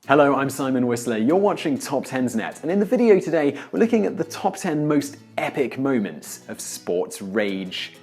Hello, I'm Simon Whistler. You're watching TopTenzNet, and in the video today, we're looking at the top 10 most epic moments of sports rage.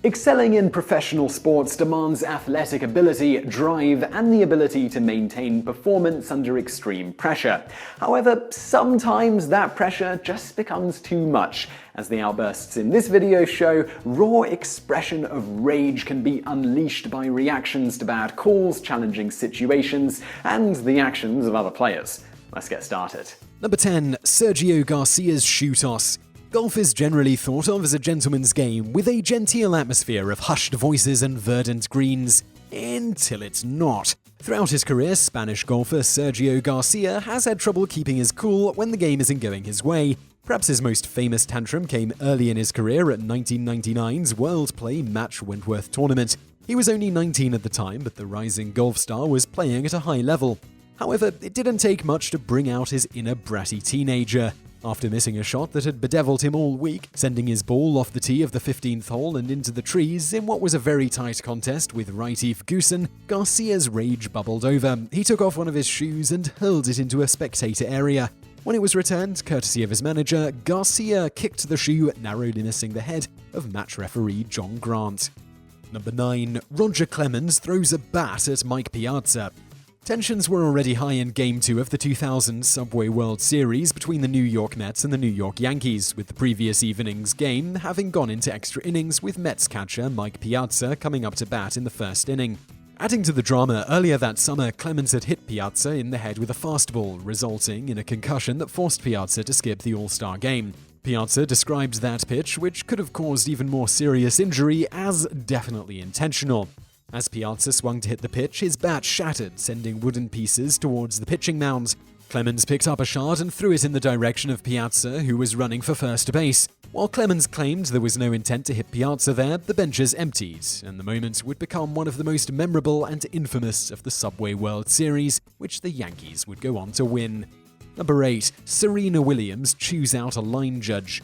Excelling in professional sports demands athletic ability, drive, and the ability to maintain performance under extreme pressure. However, sometimes that pressure just becomes too much. As the outbursts in this video show, raw expression of rage can be unleashed by reactions to bad calls, challenging situations, and the actions of other players. Let's get started. Number 10. Sergio Garcia's shoe toss. Golf is generally thought of as a gentleman's game with a genteel atmosphere of hushed voices and verdant greens, until it's not. Throughout his career, Spanish golfer Sergio Garcia has had trouble keeping his cool when the game isn't going his way. Perhaps his most famous tantrum came early in his career at 1999's World Play Match Wentworth tournament. He was only 19 at the time, but the rising golf star was playing at a high level. However, it didn't take much to bring out his inner bratty teenager. After missing a shot that had bedeviled him all week, sending his ball off the tee of the 15th hole and into the trees in what was a very tight contest with Retief Goosen, Garcia's rage bubbled over. He took off one of his shoes and hurled it into a spectator area. When it was returned, courtesy of his manager, Garcia kicked the shoe, narrowly missing the head of match referee John Grant. Number 9. Roger Clemens throws a bat at Mike Piazza. Tensions were already high in Game 2 of the 2000 Subway World Series between the New York Mets and the New York Yankees, with the previous evening's game having gone into extra innings with Mets catcher Mike Piazza coming up to bat in the first inning. Adding to the drama, earlier that summer, Clemens had hit Piazza in the head with a fastball, resulting in a concussion that forced Piazza to skip the All-Star game. Piazza described that pitch, which could have caused even more serious injury, as definitely intentional. As Piazza swung to hit the pitch, his bat shattered, sending wooden pieces towards the pitching mound. Clemens picked up a shard and threw it in the direction of Piazza, who was running for first base. While Clemens claimed there was no intent to hit Piazza there, the benches emptied, and the moment would become one of the most memorable and infamous of the Subway World Series, which the Yankees would go on to win. Number 8. Serena Williams chews out a line judge.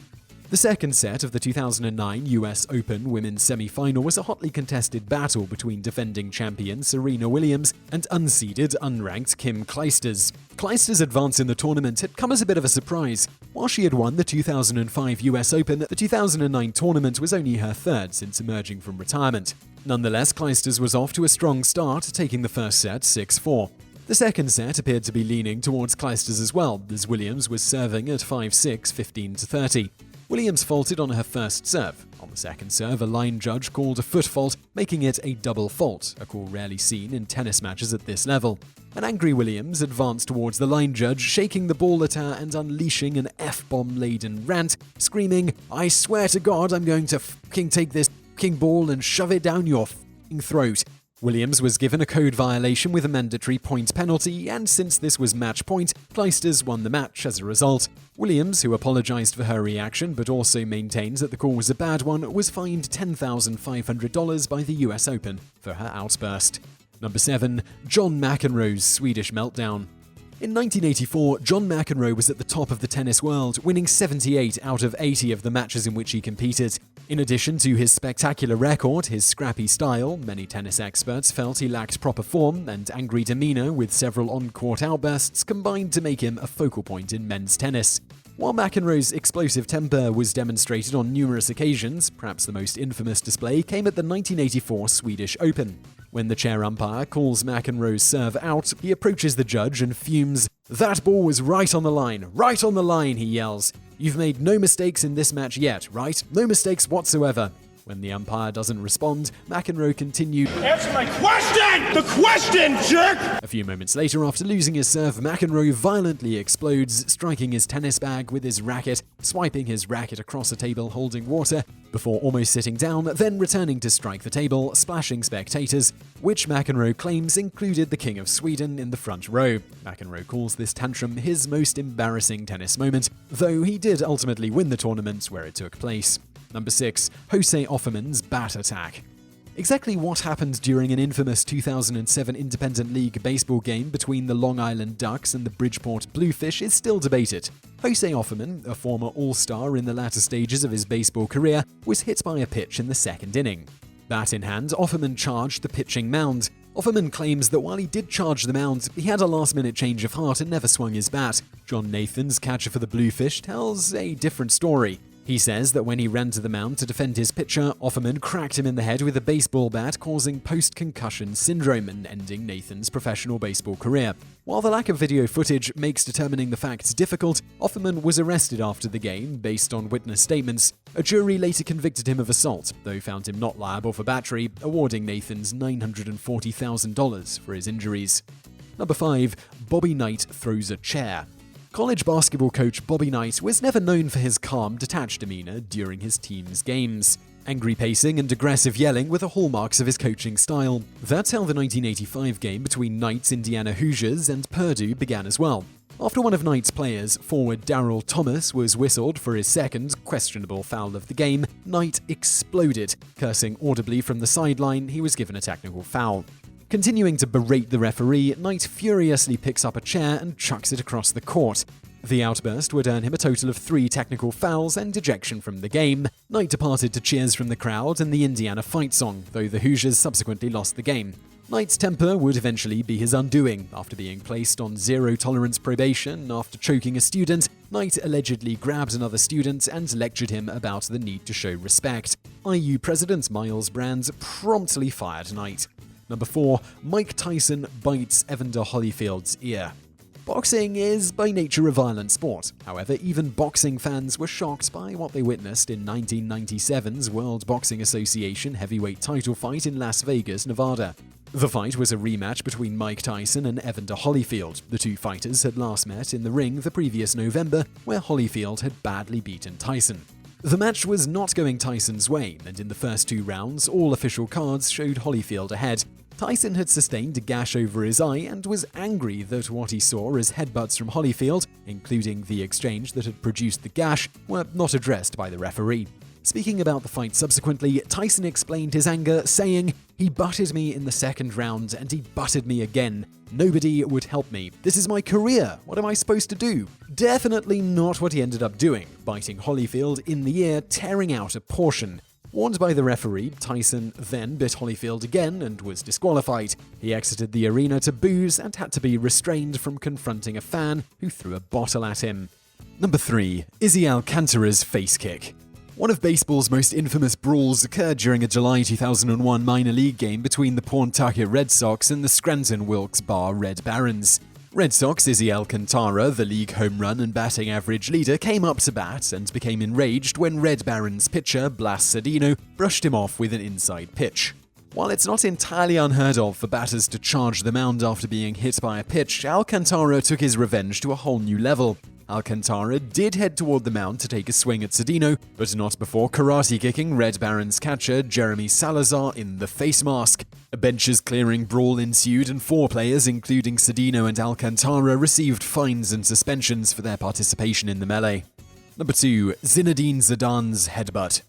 The second set of the 2009 US Open women's semi-final was a hotly contested battle between defending champion Serena Williams and unseeded, unranked Kim Clijsters. Clijsters' advance in the tournament had come as a bit of a surprise. While she had won the 2005 US Open, the 2009 tournament was only her third since emerging from retirement. Nonetheless, Clijsters was off to a strong start, taking the first set 6-4. The second set appeared to be leaning towards Clijsters as well, as Williams was serving at 5-6, 15-30. Williams faulted on her first serve. On the second serve, a line judge called a foot fault, making it a double fault, a call rarely seen in tennis matches at this level. An angry Williams advanced towards the line judge, shaking the ball at her and unleashing an F-bomb-laden rant, screaming, "I swear to God I'm going to f***ing take this f***ing ball and shove it down your f***ing throat." Williams was given a code violation with a mandatory point penalty, and since this was match point, Clijsters won the match as a result. Williams, who apologized for her reaction but also maintains that the call was a bad one, was fined $10,500 by the US Open for her outburst. Number 7. John McEnroe's Swedish Meltdown. In 1984, John McEnroe was at the top of the tennis world, winning 78 out of 80 of the matches in which he competed. In addition to his spectacular record, his scrappy style, many tennis experts felt he lacked proper form, and angry demeanor with several on-court outbursts combined to make him a focal point in men's tennis. While McEnroe's explosive temper was demonstrated on numerous occasions, perhaps the most infamous display came at the 1984 Swedish Open. When the chair umpire calls McEnroe's serve out, he approaches the judge and fumes. "That ball was right on the line," he yells. "You've made no mistakes in this match yet, right? No mistakes whatsoever." When the umpire doesn't respond, McEnroe continued, "Answer my question! The question, jerk!" A few moments later, after losing his serve, McEnroe violently explodes, striking his tennis bag with his racket, swiping his racket across a table holding water, before almost sitting down, then returning to strike the table, splashing spectators, which McEnroe claims included the King of Sweden in the front row. McEnroe calls this tantrum his most embarrassing tennis moment, though he did ultimately win the tournament where it took place. Number 6. Jose Offerman's bat attack. Exactly what happened during an infamous 2007 Independent League baseball game between the Long Island Ducks and the Bridgeport Bluefish is still debated. Jose Offerman, a former All-Star in the latter stages of his baseball career, was hit by a pitch in the second inning. Bat in hand, Offerman charged the pitching mound. Offerman claims that while he did charge the mound, he had a last-minute change of heart and never swung his bat. John Nathans, catcher for the Bluefish, tells a different story. He says that when he ran to the mound to defend his pitcher, Offerman cracked him in the head with a baseball bat, causing post-concussion syndrome and ending Nathan's professional baseball career. While the lack of video footage makes determining the facts difficult, Offerman was arrested after the game based on witness statements. A jury later convicted him of assault, though found him not liable for battery, awarding Nathans $940,000 for his injuries. Number 5. Bobby Knight throws a chair. College basketball coach Bobby Knight was never known for his calm, detached demeanor during his team's games. Angry pacing and aggressive yelling were the hallmarks of his coaching style. That's how the 1985 game between Knight's Indiana Hoosiers and Purdue began as well. After one of Knight's players, forward Darryl Thomas, was whistled for his second, questionable foul of the game, Knight exploded. Cursing audibly from the sideline, he was given a technical foul. Continuing to berate the referee, Knight furiously picks up a chair and chucks it across the court. The outburst would earn him a total of 3 technical fouls and ejection from the game. Knight departed to cheers from the crowd and the Indiana fight song, though the Hoosiers subsequently lost the game. Knight's temper would eventually be his undoing. After being placed on zero-tolerance probation after choking a student, Knight allegedly grabbed another student and lectured him about the need to show respect. IU President Miles Brands promptly fired Knight. Number 4. Mike Tyson bites Evander Holyfield's ear. Boxing is by nature a violent sport. However, even boxing fans were shocked by what they witnessed in 1997's World Boxing Association heavyweight title fight in Las Vegas, Nevada. The fight was a rematch between Mike Tyson and Evander Holyfield. The two fighters had last met in the ring the previous November, where Holyfield had badly beaten Tyson. The match was not going Tyson's way, and in the first 2 rounds, all official cards showed Holyfield ahead. Tyson had sustained a gash over his eye and was angry that what he saw as headbutts from Holyfield, including the exchange that had produced the gash, were not addressed by the referee. Speaking about the fight subsequently, Tyson explained his anger, saying, "He butted me in the second round and he butted me again. Nobody would help me. This is my career. What am I supposed to do?" Definitely not what he ended up doing, biting Holyfield in the ear, tearing out a portion. Warned by the referee, Tyson then bit Holyfield again and was disqualified. He exited the arena to booze and had to be restrained from confronting a fan who threw a bottle at him. Number 3. Izzy Alcantara's face kick. One of baseball's most infamous brawls occurred during a July 2001 minor league game between the Pawtucket Red Sox and the Scranton Wilkes Barre Red Barons. Red Sox Izzy Alcantara, the league home run and batting average leader, came up to bat and became enraged when Red Barons pitcher Blas Cedeno brushed him off with an inside pitch. While it's not entirely unheard of for batters to charge the mound after being hit by a pitch, Alcantara took his revenge to a whole new level. Alcantara did head toward the mound to take a swing at Cedeno, but not before karate-kicking Red Barons catcher Jeremy Salazar in the face mask. A benches-clearing brawl ensued and 4 players, including Cedeno and Alcantara, received fines and suspensions for their participation in the melee. Number 2. Zinedine Zidane's headbutt.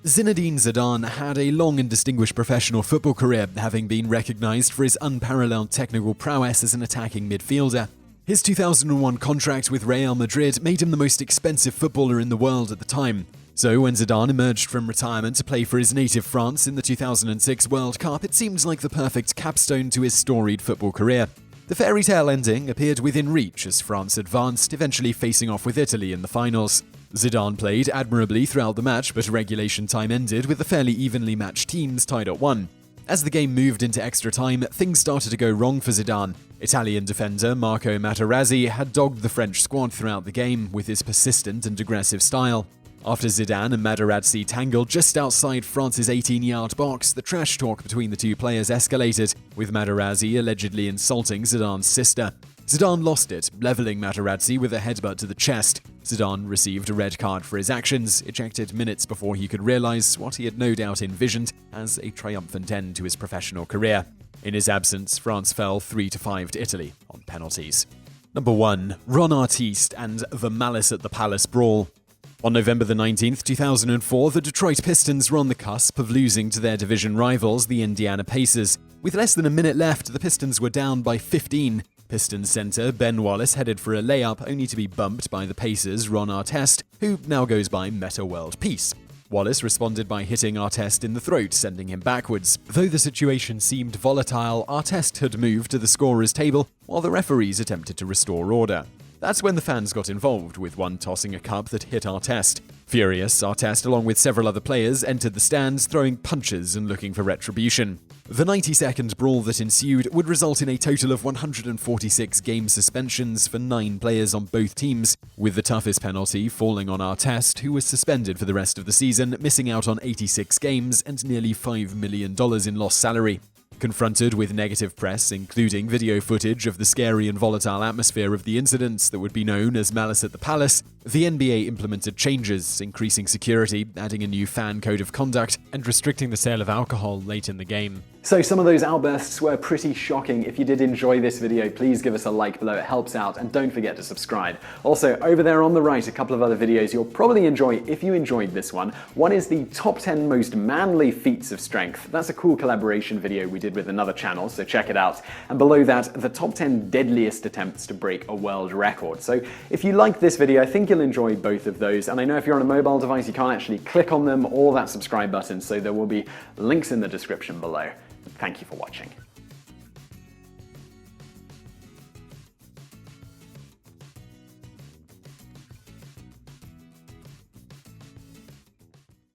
Zinedine Zidane had a long and distinguished professional football career, having been recognized for his unparalleled technical prowess as an attacking midfielder. His 2001 contract with Real Madrid made him the most expensive footballer in the world at the time. So when Zidane emerged from retirement to play for his native France in the 2006 World Cup, it seemed like the perfect capstone to his storied football career. The fairy tale ending appeared within reach as France advanced, eventually facing off with Italy in the finals. Zidane played admirably throughout the match, but regulation time ended with the fairly evenly matched teams tied at 1. As the game moved into extra time, things started to go wrong for Zidane. Italian defender Marco Materazzi had dogged the French squad throughout the game with his persistent and aggressive style. After Zidane and Materazzi tangled just outside France's 18-yard box, the trash talk between the two players escalated, with Materazzi allegedly insulting Zidane's sister. Zidane lost it, leveling Materazzi with a headbutt to the chest. Zidane received a red card for his actions, ejected minutes before he could realize what he had no doubt envisioned as a triumphant end to his professional career. In his absence, France fell 3-5 to Italy on penalties. Number 1. Ron Artest and the Malice at the Palace Brawl. On November the 19th, 2004, the Detroit Pistons were on the cusp of losing to their division rivals, the Indiana Pacers. With less than a minute left, the Pistons were down by 15. Pistons center Ben Wallace headed for a layup, only to be bumped by the Pacers' Ron Artest, who now goes by Meta World Peace. Wallace responded by hitting Artest in the throat, sending him backwards. Though the situation seemed volatile, Artest had moved to the scorer's table while the referees attempted to restore order. That's when the fans got involved, with one tossing a cup that hit Artest. Furious, Artest, along with several other players, entered the stands, throwing punches and looking for retribution. The 90-second brawl that ensued would result in a total of 146 game suspensions for 9 players on both teams, with the toughest penalty falling on Artest, who was suspended for the rest of the season, missing out on 86 games and nearly $5 million in lost salary. Confronted with negative press, including video footage of the scary and volatile atmosphere of the incidents that would be known as Malice at the Palace, the NBA implemented changes, increasing security, adding a new fan code of conduct, and restricting the sale of alcohol late in the game. So some of those outbursts were pretty shocking. If you did enjoy this video, please give us a like below, it helps out, and don't forget to subscribe. Also, over there on the right, a couple of other videos you'll probably enjoy if you enjoyed this one. One is the top 10 most manly feats of strength. That's a cool collaboration video we did with another channel, so check it out. And below that, the top 10 deadliest attempts to break a world record. So if you like this video, I think you'll enjoy both of those. And I know if you're on a mobile device, you can't actually click on them or that subscribe button, so there will be links in the description below. Thank you for watching.